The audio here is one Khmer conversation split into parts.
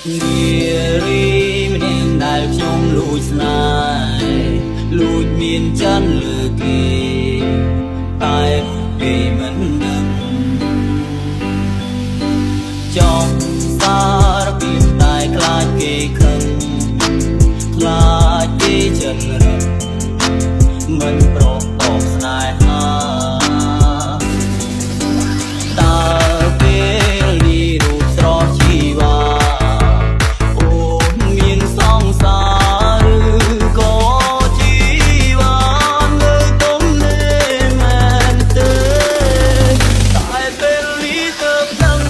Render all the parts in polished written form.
រីម្នាក់ដែលខ្ញុំលួចស្នេហ៍លួចមានចិនលើគេតែគេមិនដឹងចង់សារពីតែខ្លាចគេខឹងខ្លាចគេចិនរឹកមិនប្រកបស្នេហាតើពេលនេះរូបស្រស់ជីវ៉ាអូនមានសង្សារឬក៏ជីវ៉ានៅទំនេរមែនទេតែពេលនេះទៅដឹង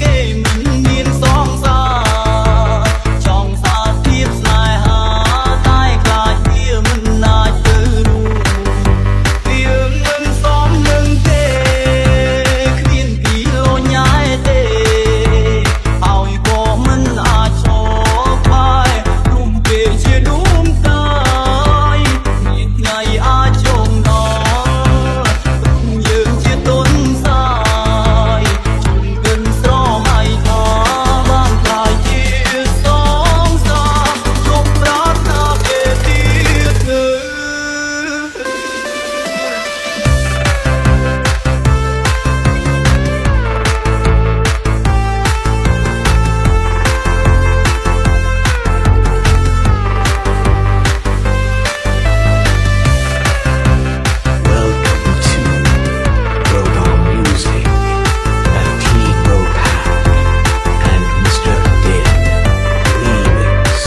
គេមិនមានសង្សារចង់សារភាពស្នេហាតែខ្លាចវាមិនអាចទៅរួចយើងមិនសមនឹងទេគ្មានពីលោញ៉ែទេហើយក៏មិនអាចឈប់បាយរុំគេជាដួងតាយមានថ្ងៃអាចជុំដល់យើងជាទុនសាយជុំកិនស្រមៃថាបានខ្លាយជាសងសាគ្រប់ប្រាថ្នាគេទៀតទៅ Welcome to Rogan Music, FT Rogan, and Mr. Din Remix.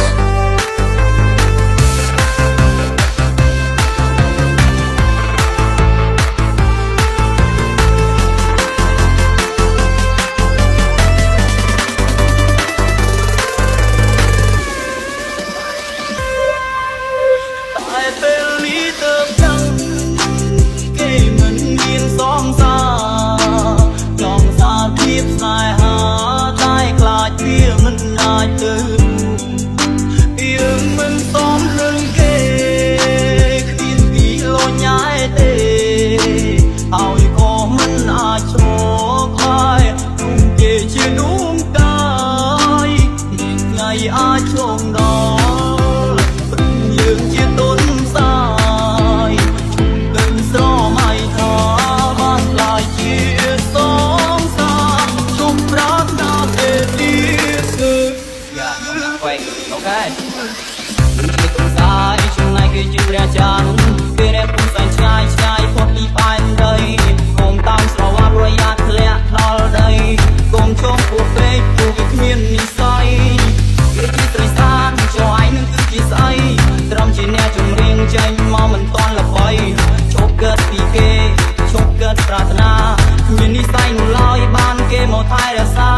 តែពេលនេះទៅដឹងគេមិនមានសងសារចង់សារភាពស្នេហាតែខ្លាចវាមិនអាចទៅយើងមិនសមនឹងគេគ្មានពីលោញ៉ែទេហើយក៏មិនអាចឈប់ហើយគុំគេជាដួងតាយមានថ្ងៃអាចឆ្លងដល់យើងជាទុនសាយជុំកិនស្រមៃថាបានខ្លាយជាសងសាជុំប្រាថ្នាទេទៀតគឺយ៉ាខ្ញុំដាក់ໄວអូខេជាទុនសាយឆ្ងាយគេជាព្រះច័ន្ទពេលអ្នកពុំសែងឆ្ងាយឆ្ងាយផុតពីផែនដីគុំតាមស្រវាប់រយៈធ្លាក់ដល់ដីគុំជុំពួកពេកពួកវាគ្មាននិស្ស័យគេជាត្រីសានចុះឯងនឹងគឺជាស្អីត្រឹមជាអ្នកចម្រៀងចេញមកមិនតាន់ល្បីឈប់កើតពីគេឈប់កើតប្រាថ្នាគ្មាននិស្ស័យនោះឡើយបានគេមកថែរក្សា